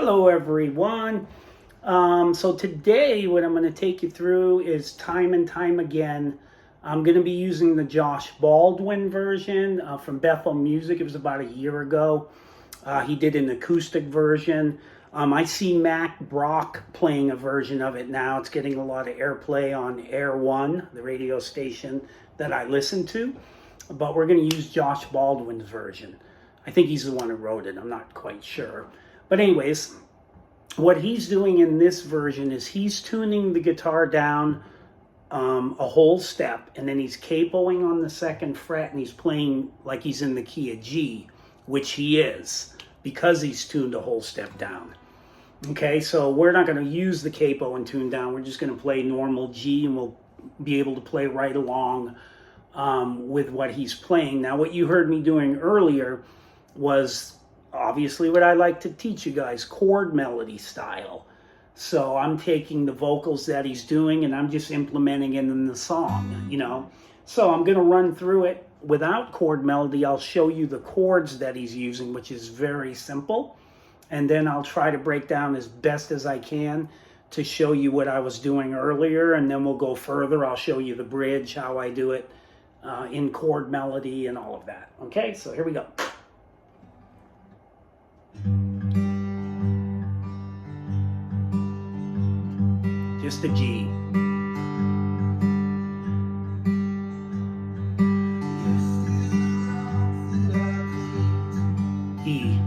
Hello everyone. So today what I'm going to take you through is time and time again. I'm going to be using the Josh Baldwin version from Bethel Music. It was about a year ago. He did an acoustic version. I see Mac Brock playing a version of it now. It's getting a lot of airplay on Air One, the radio station that I listen to. But we're going to use Josh Baldwin's version. I think he's the one who wrote it. I'm not quite sure. But anyways, what he's doing in this version is he's tuning the guitar down a whole step, and then he's capoing on the second fret, and he's playing like he's in the key of G, which he is, because he's tuned a whole step down. Okay, so we're not going to use the capo and tune down. We're just going to play normal G, and we'll be able to play right along with what he's playing. Now, what you heard me doing earlier was obviously what I like to teach you guys, chord melody style. So I'm taking the vocals that he's doing and I'm just implementing it in the song, you know. So I'm going to run through it without chord melody. I'll show you the chords that he's using, which is very simple. And then I'll try to break down as best as I can to show you what I was doing earlier. And then we'll go further. I'll show you the bridge, how I do it in chord melody and all of that. Okay, so here we go. Just a G. E.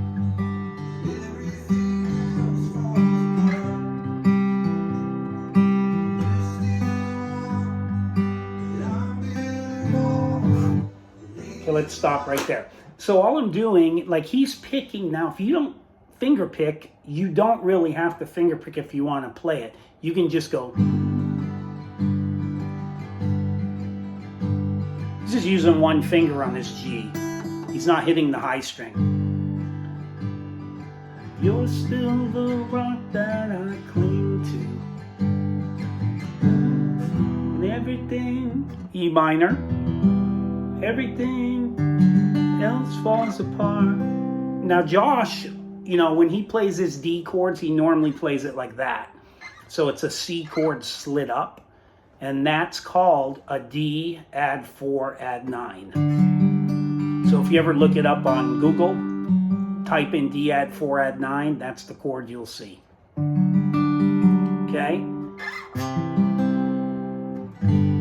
Okay, let's stop right there. So all I'm doing, like he's picking, now if you don't finger pick, you don't really have to finger pick if you want to play it. You can just go. He's just using one finger on this G. He's not hitting the high string. You're still the rock that I cling to. And everything, E minor, everything else falls apart. Now Josh, you know, when he plays his D chords, he normally plays it like that. So it's a C chord slid up, and that's called a D add 4 add 9. So if you ever look it up on Google, type in D add 4 add 9, that's the chord you'll see. Okay?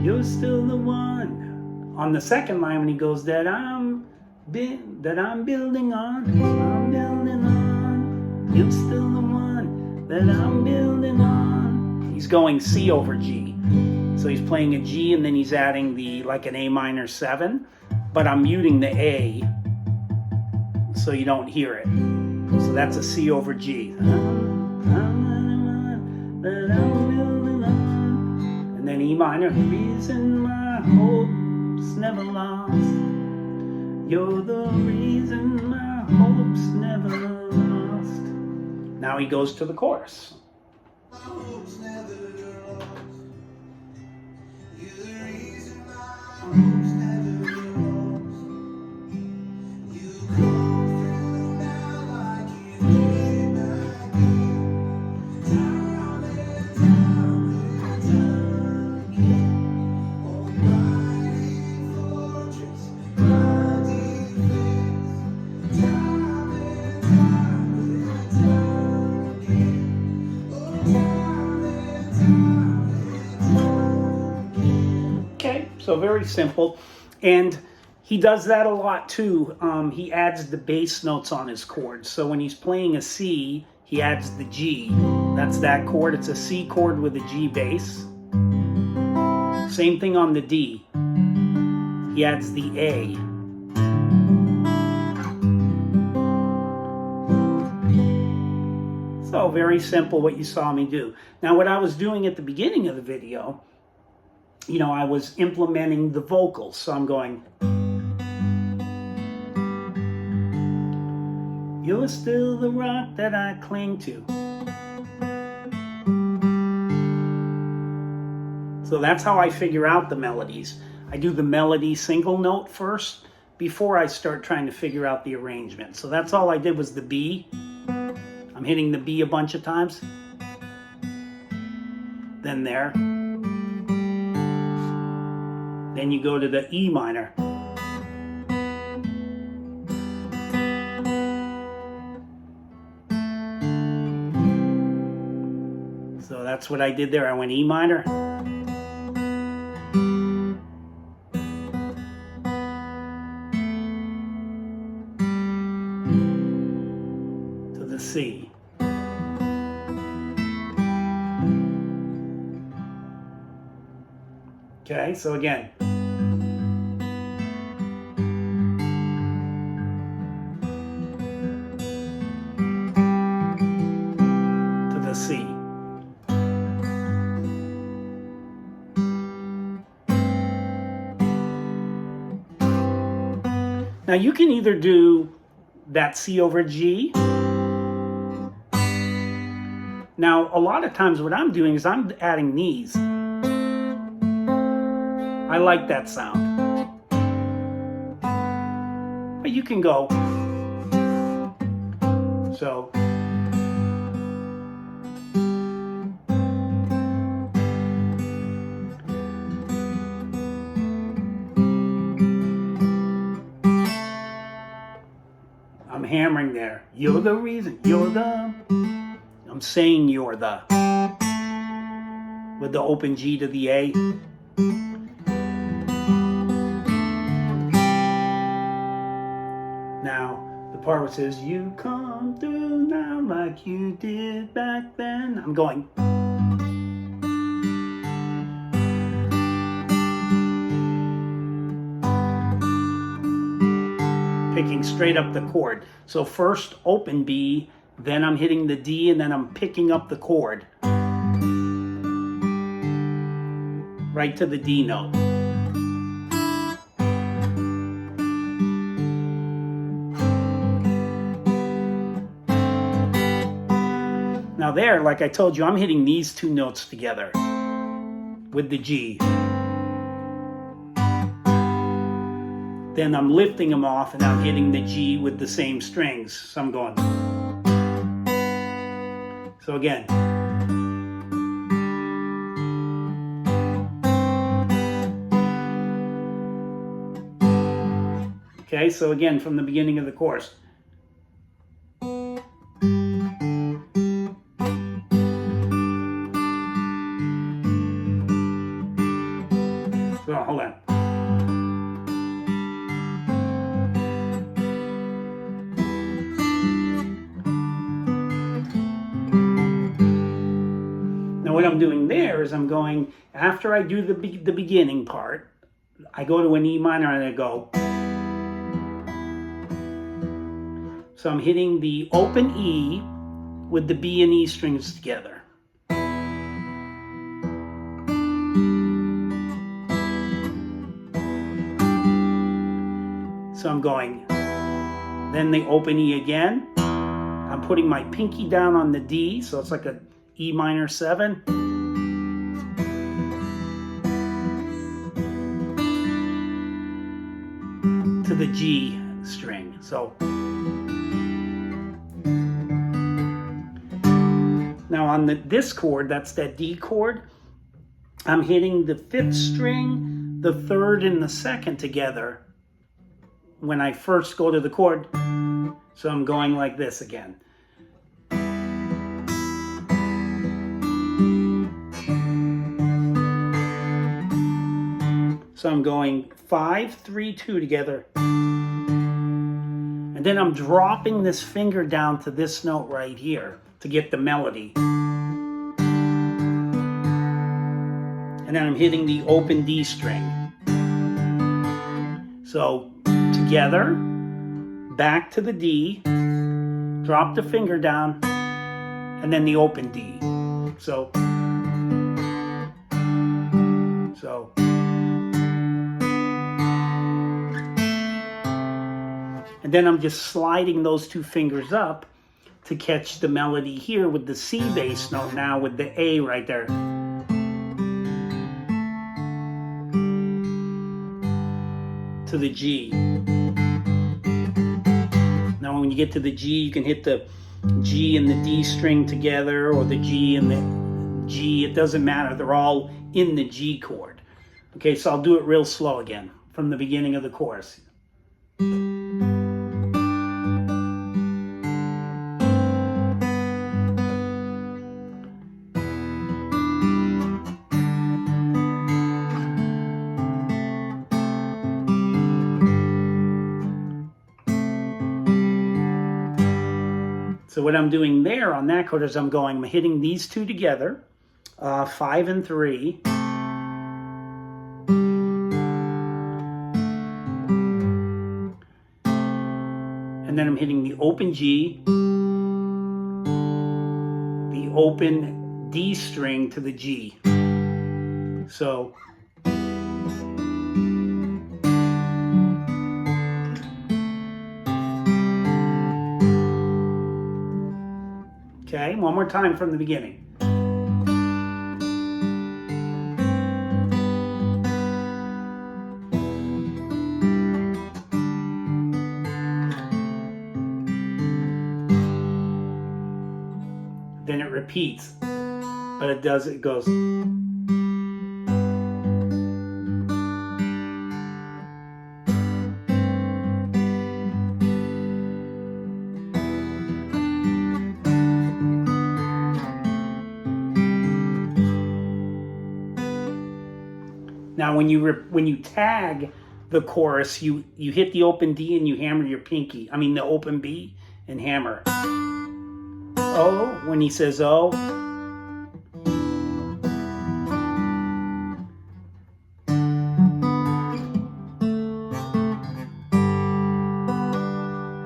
You're still the one. On the second line when he goes that I'm building on, you're still the one that I'm building on. He's going C over G. So he's playing a G and then he's adding the, like an A minor 7, but I'm muting the A so you don't hear it. So that's a C over G. And then E minor, the reason my hope's never lost. You're the reason my hope's never lost. Now he goes to the chorus. My hope's never lost. You're the reason my hope's never lost. You come through now like you did back then. Time and time and time again. Almighty fortress, my defense. Time and time again. Okay, so very simple, and he does that a lot too. He adds the bass notes on his chords. So when he's playing a C, he adds the G. That's that chord. It's a C chord with a G bass. Same thing on the D. He adds the A. So very simple what you saw me do. Now what I was doing at the beginning of the video, you know, I was implementing the vocals. So I'm going, you're still the rock that I cling to. So that's how I figure out the melodies. I do the melody single note first before I start trying to figure out the arrangement. So that's all I did was the B. I'm hitting the B a bunch of times. Then there. Then you go to the E minor. So that's what I did there. I went E minor. To the C. Okay, so again. To the C. Now you can either do that C over G. Now a lot of times what I'm doing is I'm adding these. I like that sound. But you can go. So. I'm hammering there. You're the reason. You're the. I'm saying you're the. With the open G to the A. Now, the part where it says, you come through now like you did back then. I'm going. Picking straight up the chord. So first open B, then I'm hitting the D, and then I'm picking up the chord. Right to the D note. Now there, like I told you, I'm hitting these two notes together with the G. Then I'm lifting them off and I'm hitting the G with the same strings. So I'm going. So again. Okay, so again from the beginning of the chorus. So hold on. Now what I'm doing there is I'm going, after I do the beginning part, I go to an E minor and I go. So I'm hitting the open E with the B and E strings together. So I'm going, then the open E again. I'm putting my pinky down on the D, so it's like a E minor 7. To the G string. So now on this chord, that's that D chord, I'm hitting the 5th string, the 3rd, and the 2nd together when I first go to the chord. So I'm going like this again. So I'm going 5, 3, 2 together. And then I'm dropping this finger down to this note right here to get the melody. And then I'm hitting the open D string. So together, back to the D, drop the finger down, and then the open D. So. And then I'm just sliding those two fingers up to catch the melody here with the C bass note now with the A right there. To the G. Now when you get to the G, you can hit the G and the D string together, or the G and the G, it doesn't matter. They're all in the G chord. Okay, so I'll do it real slow again from the beginning of the chorus. So what I'm doing there on that chord is I'm hitting these two together, 5 and 3. And then I'm hitting the open G, the open D string to the G. So okay, one more time from the beginning. Then it repeats, but it goes. Now, when you tag the chorus, you hit the open D and you hammer your pinky. I mean the open B and hammer. O, when he says O.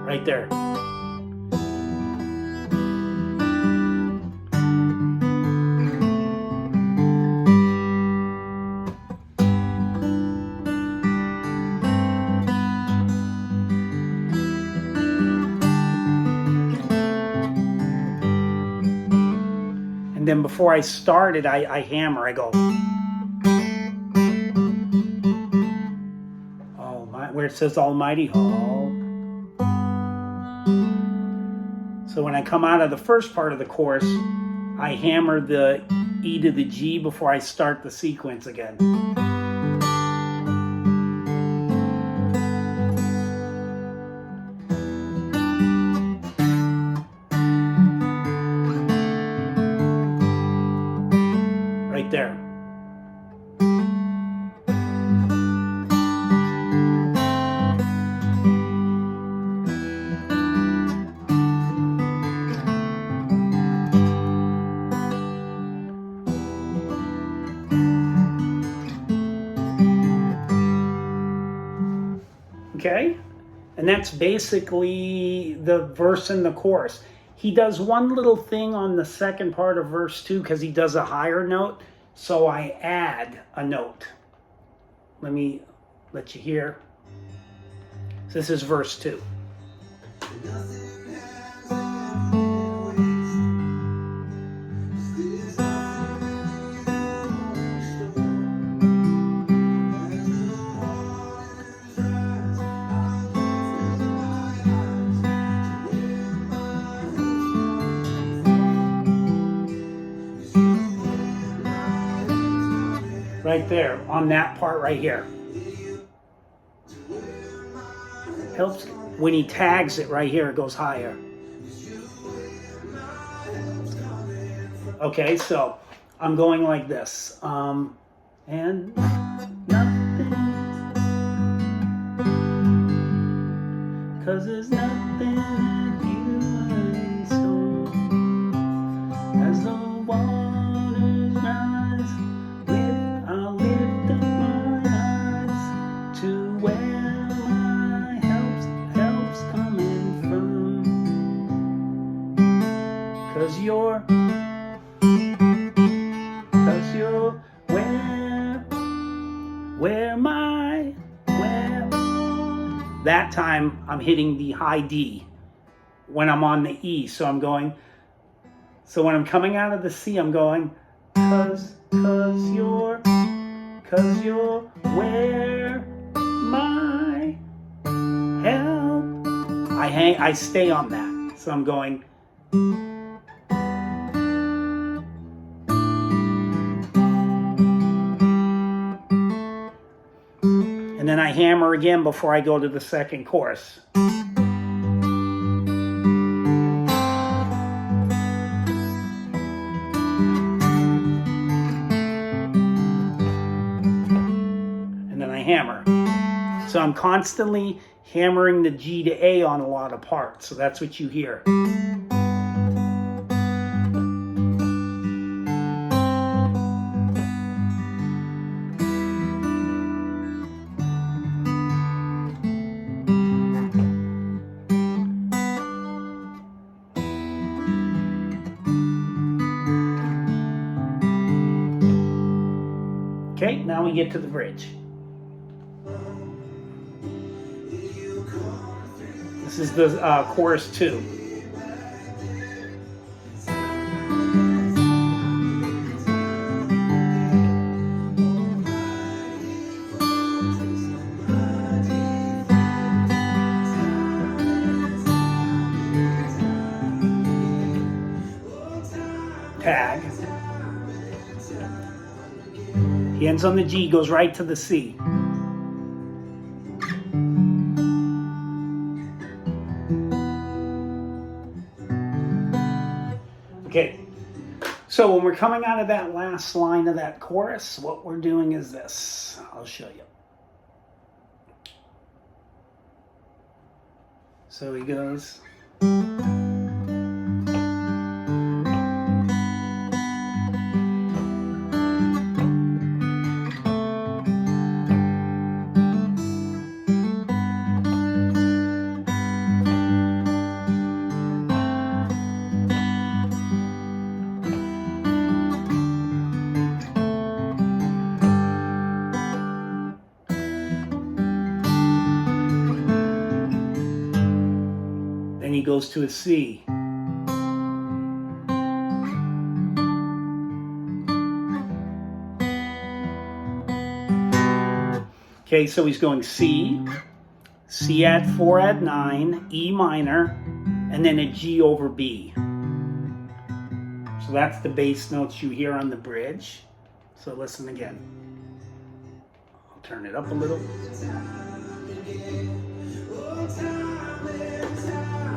Right there. And then before I start it, I hammer. I go, oh my, where it says Almighty. Oh. So when I come out of the first part of the chorus, I hammer the E to the G before I start the sequence again. Right there. Okay, and that's basically the verse and the chorus. He does one little thing on the second part of verse 2 because he does a higher note, so I add a note. Let me let you hear. So this is verse 2. Right there, on that part right here. Helps when he tags it right here, it goes higher. Okay, so I'm going like this. And nothing, 'cause there's nothing that you ain't so as the waters rise. I'll lift up my eyes to where my help's coming from. 'Cause you're where that time I'm hitting the high D when I'm on the E, so I'm going, so when I'm coming out of the C, I'm going, 'cause you're where my help. I stay on that. So I'm going, And then I hammer again before I go to the second chorus. And then I hammer. So I'm constantly hammering the G to A on a lot of parts. So that's what you hear. Okay, now we get to the bridge. This is the chorus 2. Tag. He ends on the G, goes right to the C. Okay, so when we're coming out of that last line of that chorus, what we're doing is this. I'll show you. So he goes. Then he goes to a C. Okay, so he's going C, C add 4 add 9, E minor, and then a G over B. So that's the bass notes you hear on the bridge. So listen again. I'll turn it up a little.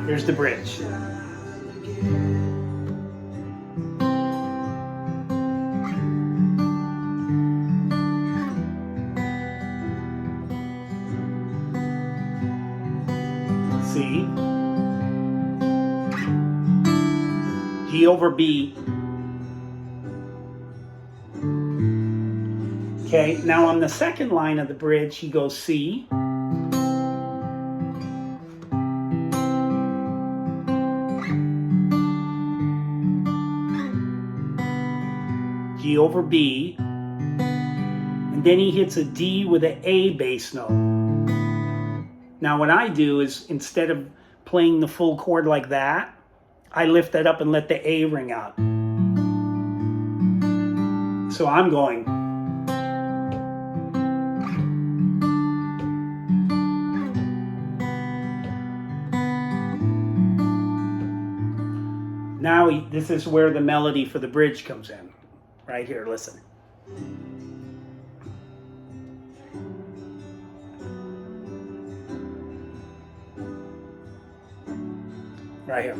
Here's the bridge. C, G over B. Okay, now on the second line of the bridge, he goes C, G over B, and then he hits a D with an A bass note. Now what I do is, instead of playing the full chord like that, I lift that up and let the A ring out. So I'm going. Now this is where the melody for the bridge comes in. Right here, listen. Right here.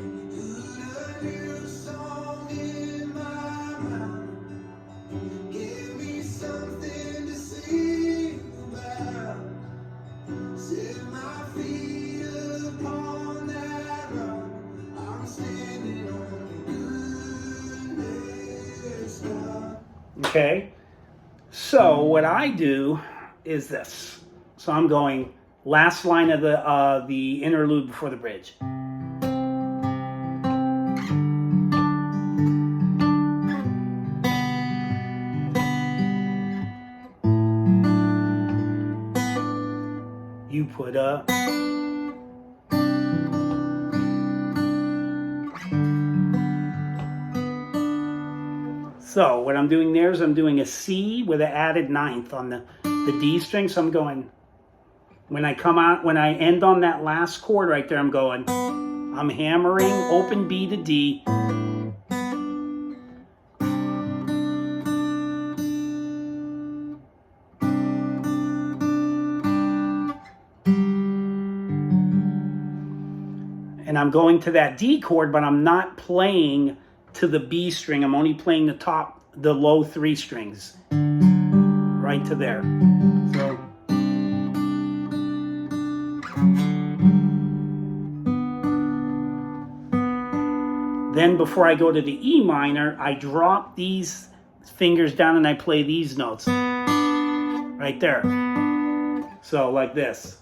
Okay, so what I do is this. So I'm going last line of the interlude before the bridge. You put a So what I'm doing there is I'm doing a C with an added ninth on the D string. So I'm going, when I end on that last chord right there, I'm I'm hammering open B to D. And I'm going to that D chord, but I'm not playing to the B string. I'm only playing the low 3 strings. Right to there. So. Then before I go to the E minor, I drop these fingers down and I play these notes. Right there. So like this.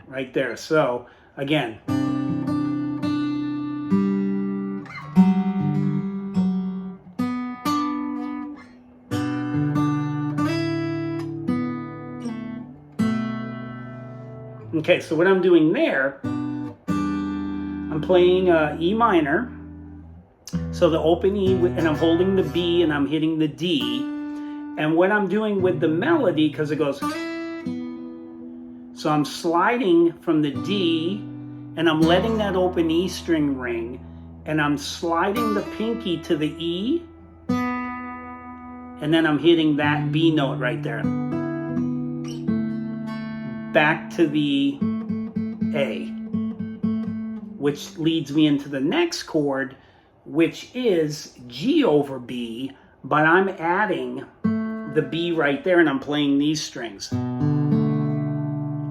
Right there. So again. Okay, so what I'm doing there, I'm playing E minor, so the open E, and I'm holding the B and I'm hitting the D. And what I'm doing with the melody, because it goes, so I'm sliding from the D and I'm letting that open E string ring, and I'm sliding the pinky to the E, and then I'm hitting that B note right there. Back to the A, which leads me into the next chord, which is G over B, but I'm adding the B right there and I'm playing these strings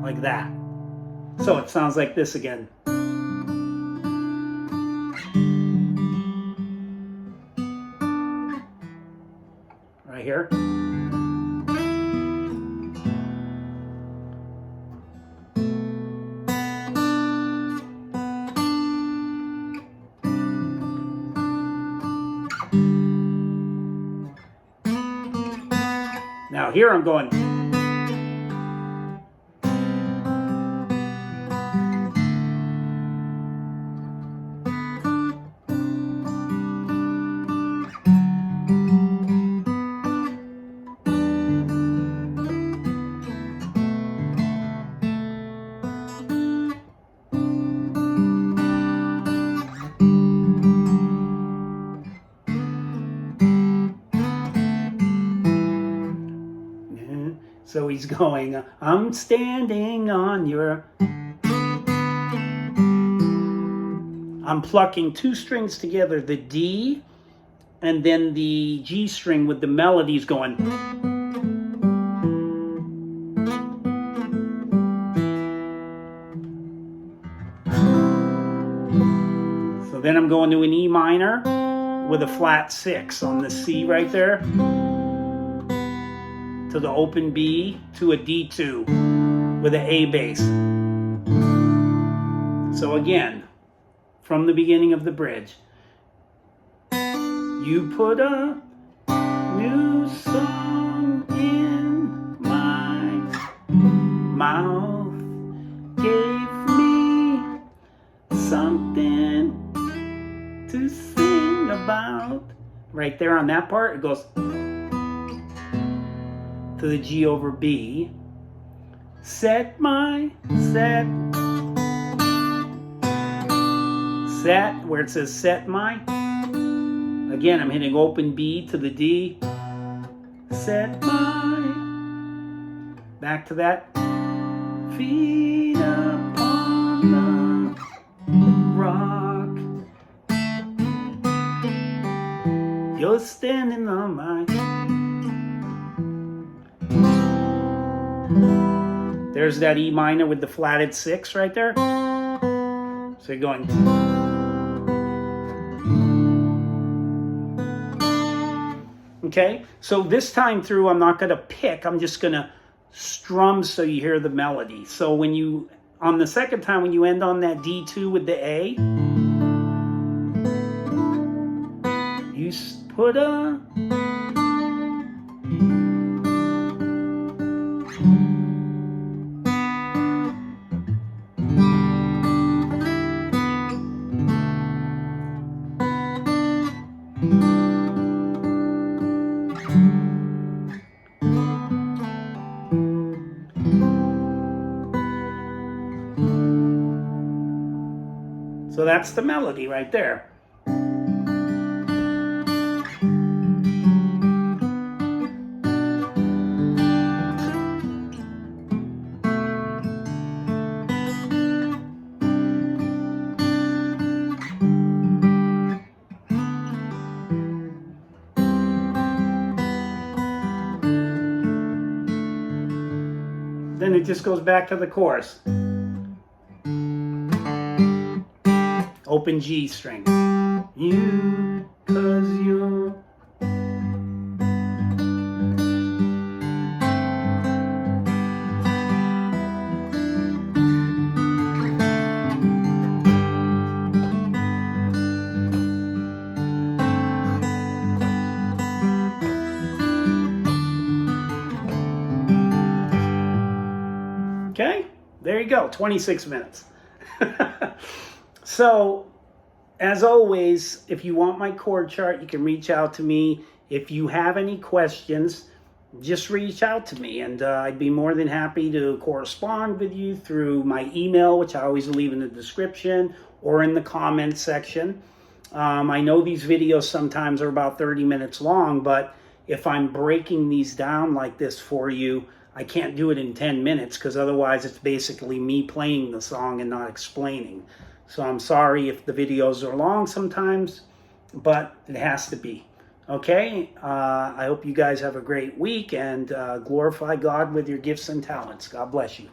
like that. So it sounds like this again. Right here. Now here I'm going. So he's going, I'm standing on your... I'm plucking 2 strings together, the D and then the G string with the melodies going. So then I'm going to an E minor with a flat 6 on the C right there, to the open B, to a D2 with an A bass. So again, from the beginning of the bridge. You put a new song in my mouth, gave me something to sing about. Right there on that part, it goes to the G over B. Set, where it says set my. Again, I'm hitting open B to the D. Set my. Back to that. Feet upon the rock. You're standing on my. There's that E minor with the flatted 6 right there. So you're going. Okay, so this time through, I'm not going to pick. I'm just going to strum so you hear the melody. So when you, on the second time, when you end on that D2 with the A, you put a. So that's the melody right there. Then it just goes back to the chorus. Open G string. You, 'cause you're... Okay, there you go, 26 minutes. So, as always, if you want my chord chart, you can reach out to me. If you have any questions, just reach out to me, and I'd be more than happy to correspond with you through my email, which I always leave in the description, or in the comments section. I know these videos sometimes are about 30 minutes long, but if I'm breaking these down like this for you, I can't do it in 10 minutes because otherwise it's basically me playing the song and not explaining. So I'm sorry if the videos are long sometimes, but it has to be. Okay? I hope you guys have a great week and glorify God with your gifts and talents. God bless you.